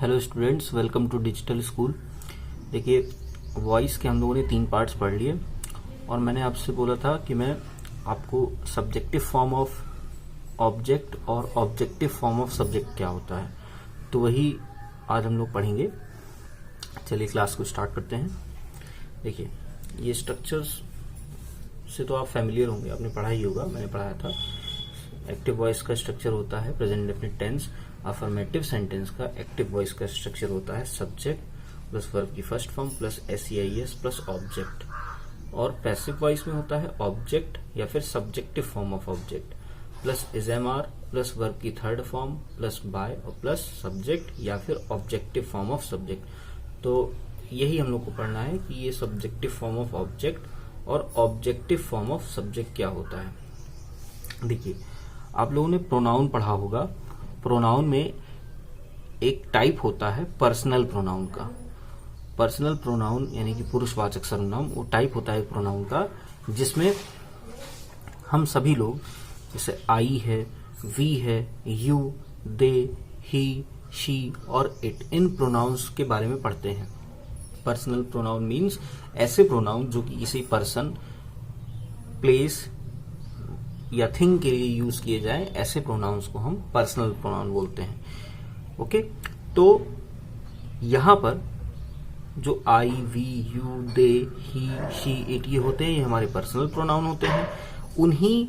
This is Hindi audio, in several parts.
Hello students, welcome to digital school. देखिए, वॉइस के हम लोगों ने 3 पार्ट्स पढ़ लिए और मैंने आपसे बोला था कि मैं आपको सब्जेक्टिव फॉर्म ऑफ ऑब्जेक्ट और ऑब्जेक्टिव फॉर्म ऑफ सब्जेक्ट क्या होता है, तो वही आज हम लोग पढ़ेंगे। चलिए क्लास को स्टार्ट करते हैं। देखिए, ये स्ट्रक्चर्स से तो आप फैमिलियर होंगे, आपने पढ़ा ही होगा, मैंने पढ़ाया था। एक्टिव वॉइस का स्ट्रक्चर होता है present definite tense. Affirmative sentence का एक्टिव वॉइस का स्ट्रक्चर होता है सब्जेक्ट प्लस वर्ब की first form plus s es plus object. और पैसिव वॉइस में होता है ऑब्जेक्ट या फिर subjective form of object plus is am are plus verb की थर्ड फॉर्म प्लस बाय और प्लस सब्जेक्ट या फिर ऑब्जेक्टिव फॉर्म ऑफ सब्जेक्ट। तो यही हम लोग को पढ़ना है कि ये सब्जेक्टिव फॉर्म ऑफ ऑब्जेक्ट और ऑब्जेक्टिव फॉर्म ऑफ सब्जेक्ट क्या होता है। देखिए, आप लोगों ने प्रोनाउन पढ़ा होगा। प्रोनाउन में एक टाइप होता है पर्सनल प्रोनाउन का। पर्सनल प्रोनाउन यानी कि पुरुषवाचक सर्वनाम, वो टाइप होता है प्रोनाउन का जिसमें हम सभी लोग, जैसे आई है, वी है, यू, दे, ही, शी और इट, इन प्रोनाउंस के बारे में पढ़ते हैं। पर्सनल प्रोनाउन मीन्स ऐसे प्रोनाउन जो कि किसी पर्सन, प्लेस या थिंग के लिए यूज किए जाएं, ऐसे प्रोनाउंस को हम पर्सनल प्रोनाउन बोलते हैं। ओके, तो यहां पर जो I, we, you, they, he, she, it ये होते हैं, ये हमारे पर्सनल प्रोनाउन होते हैं। उन्हीं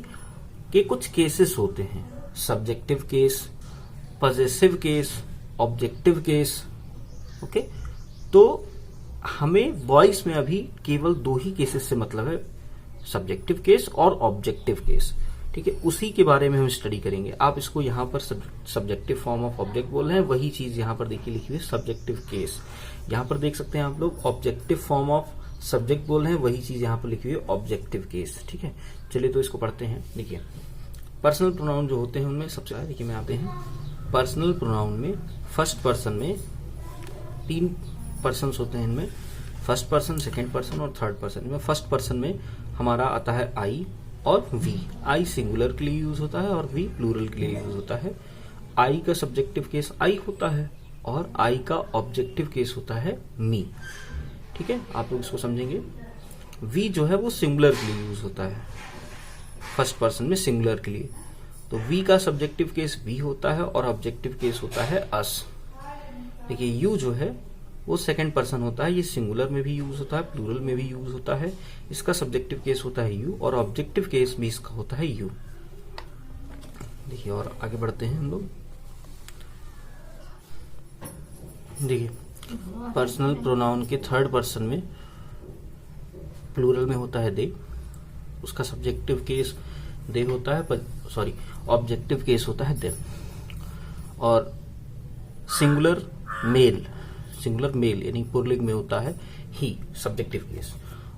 के कुछ केसेस होते हैं, subjective case, possessive case, objective case. Okay, तो हमें वॉइस में अभी केवल 2 ही केसेस से मतलब है, सब्जेक्टिव केस और ऑब्जेक्टिव केस। ठीक है, उसी के बारे में हम स्टडी करेंगे। आप इसको यहाँ पर सब्जेक्टिव फॉर्म ऑफ ऑब्जेक्ट बोल रहे हैं, वही चीज यहाँ पर देखिए लिखी हुई है सब्जेक्टिव केस। यहाँ पर देख सकते हैं आप लोग ऑब्जेक्टिव फॉर्म ऑफ सब्जेक्ट बोल रहे हैं, वही चीज यहाँ पर लिखी हुई है ऑब्जेक्टिव केस। ठीक है, चलिए तो इसको पढ़ते हैं। देखिए, पर्सनल प्रोनाउन जो होते हैं उनमें सबसे पहले देखिए में आते हैं पर्सनल प्रोनाउन में फर्स्ट पर्सन में 3 पर्सन होते हैं। इनमें फर्स्ट पर्सन, सेकेंड पर्सन और थर्ड पर्सन। में फर्स्ट पर्सन में हमारा आता है आई और वी। आई सिंगुलर के लिए यूज होता है और वी प्लूरल के लिए यूज होता है। आई का सब्जेक्टिव केस आई होता है और आई का ऑब्जेक्टिव केस होता है मी। ठीक है, आप लोग इसको समझेंगे। वी जो है वो सिंगुलर के लिए यूज होता है, फर्स्ट पर्सन में सिंगुलर के लिए। तो वी का सब्जेक्टिव केस वी होता है और ऑब्जेक्टिव केस होता है अस। देखिए, यू जो है वो सेकंड पर्सन होता है, ये सिंगुलर में भी यूज होता है, प्लूरल में भी यूज होता है। इसका सब्जेक्टिव केस होता है यू और ऑब्जेक्टिव केस भी इसका होता है यू। देखिए, और आगे बढ़ते हैं हम लोग। देखिए, पर्सनल प्रोनाउन के थर्ड पर्सन में प्लूरल में होता है दे, उसका सब्जेक्टिव केस दे होता है, सॉरी ऑब्जेक्टिव केस होता है देम। और सिंगुलर मेल यानी पुल्लिंग में होता है ही, सब्जेक्टिव केस,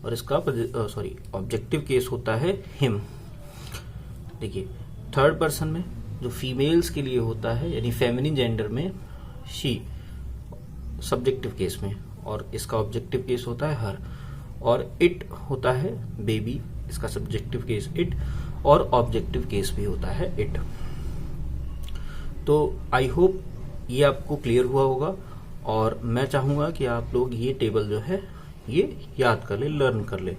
और इसका ऑब्जेक्टिव केस होता है हिम। देखिए, थर्ड पर्सन में जो फीमेल्स के लिए होता है यानी फेमिनिन जेंडर में शी, सब्जेक्टिव केस में, और इसका ऑब्जेक्टिव केस होता है हर। और इट होता है बेबी, इसका सब्जेक्टिव केस इट और ऑब्जेक्टिव केस भी होता है इट। तो आई होप ये आपको क्लियर हुआ होगा और मैं चाहूंगा कि आप लोग ये टेबल जो है ये याद कर ले, लर्न कर ले।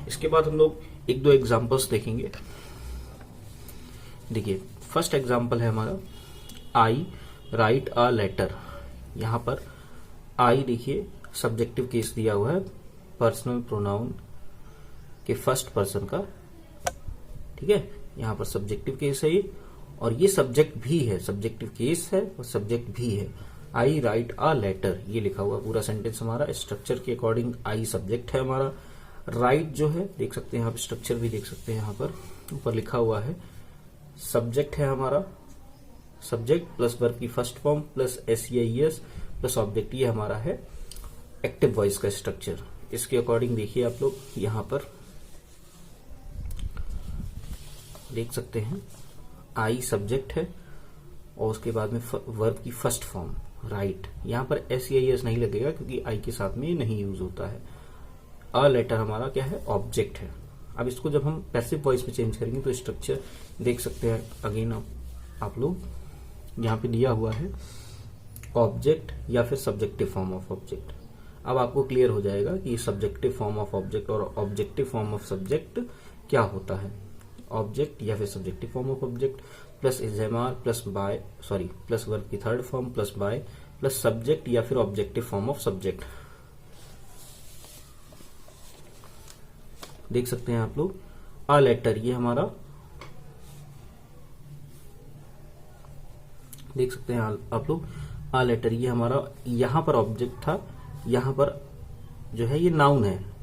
इसके बाद हम लोग 1-2 एग्जांपल्स देखेंगे। देखिए, फर्स्ट एग्जांपल है हमारा आई राइट अ लेटर। यहां पर आई देखिए सब्जेक्टिव केस दिया हुआ है पर्सनल प्रोनाउन के फर्स्ट पर्सन का। ठीक है, यहां पर सब्जेक्टिव केस है ये, और ये सब्जेक्ट भी है, सब्जेक्टिव केस है और सब्जेक्ट भी है। आई राइट अ लेटर, ये लिखा हुआ पूरा सेंटेंस हमारा स्ट्रक्चर के अकॉर्डिंग आई सब्जेक्ट है हमारा। राइट जो है देख सकते हैं, यहाँ पे स्ट्रक्चर भी देख सकते हैं, यहाँ पर ऊपर लिखा हुआ है सब्जेक्ट है हमारा, सब्जेक्ट प्लस वर्ब की first form plus s es plus object, ये हमारा है एक्टिव वॉइस का स्ट्रक्चर। इसके अकॉर्डिंग देखिए आप लोग यहाँ पर देख सकते हैं आई सब्जेक्ट है और उसके बाद में वर्ब की फर्स्ट फॉर्म राइट। यहां पर एसईआईएस नहीं लगेगा क्योंकि आई के साथ में ये नहीं यूज होता है। अ लेटर हमारा क्या है, ऑब्जेक्ट है। अब इसको जब हम पैसिव वॉइस में चेंज करेंगे तो स्ट्रक्चर देख सकते हैं अगेन आप लोग, यहाँ पे दिया हुआ है ऑब्जेक्ट या फिर सब्जेक्टिव फॉर्म ऑफ ऑब्जेक्ट। अब आपको क्लियर हो जाएगा कि सब्जेक्टिव फॉर्म ऑफ ऑब्जेक्ट और ऑब्जेक्टिव फॉर्म ऑफ सब्जेक्ट क्या होता है। ऑब्जेक्ट या फिर subjective form of object plus is am are plus by plus verb की third form plus by plus subject या फिर ऑब्जेक्टिव फॉर्म ऑफ सब्जेक्ट। देख सकते हैं आप लोग अ लेटर, ये हमारा देख सकते हैं आप लोग अ लेटर, ये हमारा यहां पर ऑब्जेक्ट था, यहां पर जो है ये नाउन है,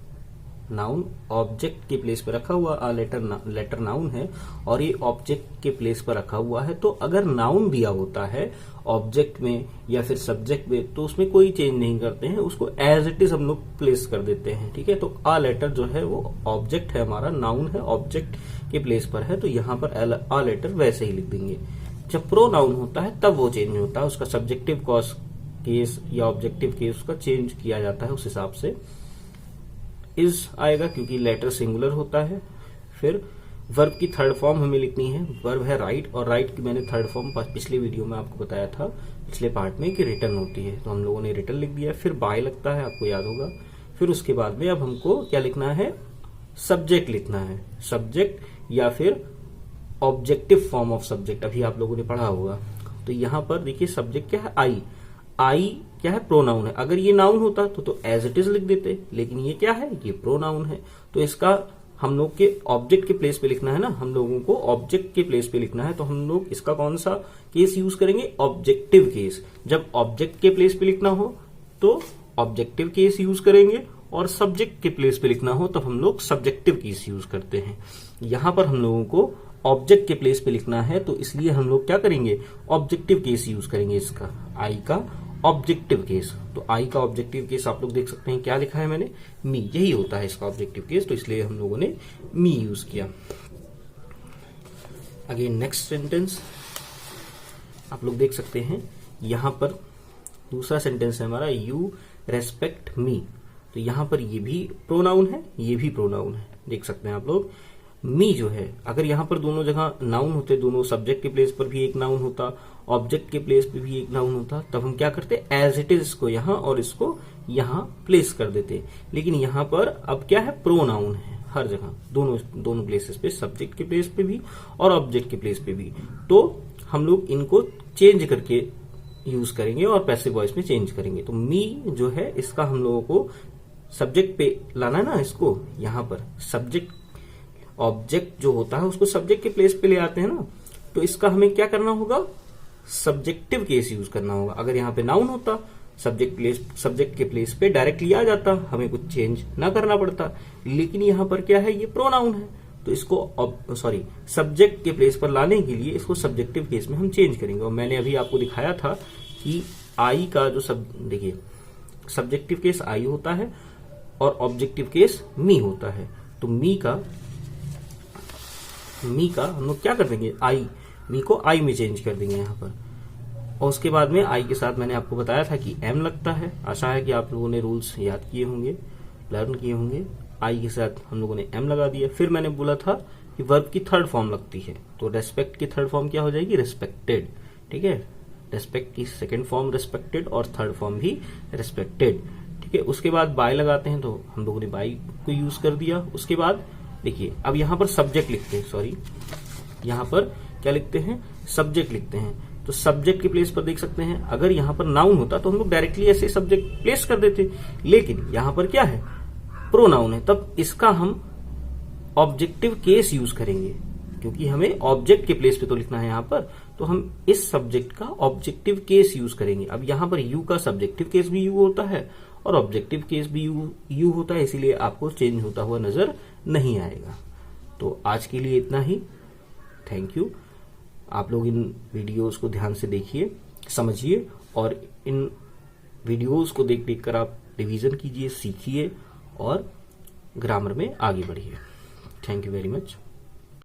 नाउन ऑब्जेक्ट के प्लेस पर रखा हुआ, अ लेटर नाउन है और ये ऑब्जेक्ट के प्लेस पर रखा हुआ है। तो अगर नाउन दिया होता है ऑब्जेक्ट में या फिर सब्जेक्ट में तो उसमें कोई चेंज नहीं करते हैं, उसको एज इट इज हम लोग प्लेस कर देते हैं। ठीक है, तो अ लेटर जो है वो ऑब्जेक्ट है, हमारा नाउन है, ऑब्जेक्ट के प्लेस पर है, तो यहां पर अ लेटर वैसे ही लिख देंगे। जब प्रोनाउन होता है तब वो चेंज होता है, उसका सब्जेक्टिव केस या ऑब्जेक्टिव केस उसका चेंज किया जाता है, उस हिसाब से इज आएगा क्योंकि लेटर सिंगुलर होता है। फिर वर्ब की थर्ड फॉर्म हमें लिखनी है, वर्ब है राइट, और राइट की मैंने थर्ड फॉर्म पिछले वीडियो में आपको बताया था, पिछले पार्ट में, कि रिटर्न होती है, तो हम लोगों ने रिटर्न लिख दिया। फिर बाय लगता है, आपको याद होगा। फिर उसके बाद में अब हमको क्या लिखना है, सब्जेक्ट लिखना है, सब्जेक्ट या फिर ऑब्जेक्टिव फॉर्म ऑफ सब्जेक्ट, अभी आप लोगों ने पढ़ा होगा। तो यहां पर देखिए सब्जेक्ट क्या है, आई, आई क्या है, प्रोनाउन है। अगर ये नाउन होता तो एज इट इज लिख देते, लेकिन ये क्या है, ये प्रोनाउन है, तो इसका हम लोग के ऑब्जेक्ट के प्लेस पे लिखना है ना, हम लोगों को ऑब्जेक्ट के प्लेस पे लिखना है, तो हम लोग इसका कौन सा केस यूज करेंगे, ऑब्जेक्टिव केस। जब ऑब्जेक्ट के प्लेस पे लिखना हो तो ऑब्जेक्टिव केस यूज करेंगे, और सब्जेक्ट के प्लेस पे लिखना हो तो हम लोग सब्जेक्टिव केस यूज करते हैं। यहां पर हम लोगों को ऑब्जेक्ट के प्लेस पे लिखना है, तो इसलिए हम लोग क्या करेंगे, ऑब्जेक्टिव केस यूज करेंगे, इसका आई का ऑब्जेक्टिव केस। तो आई का ऑब्जेक्टिव केस आप लोग देख सकते हैं क्या लिखा है मैंने, मी, यही होता है इसका ऑब्जेक्टिव केस, तो इसलिए हम लोगों ने मी यूज किया। अगेन नेक्स्ट सेंटेंस आप लोग देख सकते हैं, यहां पर दूसरा सेंटेंस है हमारा, यू रेस्पेक्ट मी। तो यहां पर ये भी प्रोनाउन है, ये भी प्रोनाउन है, देख सकते हैं आप लोग। मी जो है, अगर यहां पर दोनों जगह नाउन होते, दोनों सब्जेक्ट के प्लेस पर भी एक नाउन होता, ऑब्जेक्ट के प्लेस पे भी एक नाउन होता, तब हम क्या करते, एज इट इज इसको यहां और इसको यहां प्लेस कर देते। लेकिन यहां पर अब क्या है, प्रोनाउन है हर जगह, दोनों प्लेसेस पे, सब्जेक्ट के प्लेस पे भी और ऑब्जेक्ट के प्लेस पे भी, तो हम लोग इनको चेंज करके यूज करेंगे और पैसिव वॉइस में चेंज करेंगे। तो मी जो है इसका हम लोगों को सब्जेक्ट पे लाना है ना, इसको यहां पर सब्जेक्ट, ऑब्जेक्ट जो होता है उसको सब्जेक्ट के प्लेस पे ले आते हैं ना, तो इसका हमें क्या करना होगा, सब्जेक्टिव केस यूज करना होगा। अगर यहाँ पे नाउन होता, सब्जेक्ट के प्लेस पे डायरेक्टली आ जाता, हमें कुछ चेंज ना करना पड़ता, लेकिन यहाँ पर क्या है, ये प्रोनाउन है, तो इसको सब्जेक्ट के प्लेस पर लाने के लिए इसको सब्जेक्टिव केस में हम चेंज करेंगे। और मैंने अभी आपको दिखाया था कि आई का जो देखिए सब्जेक्टिव केस आई होता है और ऑब्जेक्टिव केस मी होता है। तो मी का हम लोग क्या कर देंगे, आई, मी को आई में चेंज कर देंगे यहाँ पर। और उसके बाद में आई के साथ मैंने आपको बताया था कि एम लगता है, आशा है कि आप लोगों ने रूल्स याद किए होंगे, लर्न किए होंगे। आई के साथ हम लोगों ने एम लगा दिया। फिर मैंने बोला था कि वर्ब की थर्ड फॉर्म लगती है, तो रेस्पेक्ट की थर्ड फॉर्म क्या हो जाएगी, रेस्पेक्टेड। ठीक है, रेस्पेक्ट की सेकेंड फॉर्म रेस्पेक्टेड और थर्ड फॉर्म भी रेस्पेक्टेड। ठीक है, उसके बाद बाय लगाते हैं, तो हम लोगों ने बाय को यूज कर दिया। उसके बाद देखिए अब यहाँ पर सब्जेक्ट लिखते हैं, यहाँ पर क्या लिखते हैं, सब्जेक्ट लिखते हैं। तो सब्जेक्ट के प्लेस पर देख सकते हैं, अगर यहाँ पर नाउन होता तो हम लोग डायरेक्टली ऐसे सब्जेक्ट प्लेस कर देते, लेकिन यहाँ पर क्या है, प्रोनाउन है, तब इसका हम ऑब्जेक्टिव केस यूज करेंगे, क्योंकि हमें ऑब्जेक्ट के प्लेस पे तो लिखना है यहाँ पर, तो हम इस सब्जेक्ट का ऑब्जेक्टिव केस यूज करेंगे। अब यहाँ पर यू का सब्जेक्टिव केस भी यू होता है और ऑब्जेक्टिव केस भी यू होता है, इसीलिए आपको चेंज होता हुआ नजर नहीं आएगा। तो आज के लिए इतना ही, थैंक यू। आप लोग इन वीडियोस को ध्यान से देखिए, समझिए, और इन वीडियोस को देख देख कर आप रिवीजन कीजिए, सीखिए और ग्रामर में आगे बढ़िए। Thank you very much.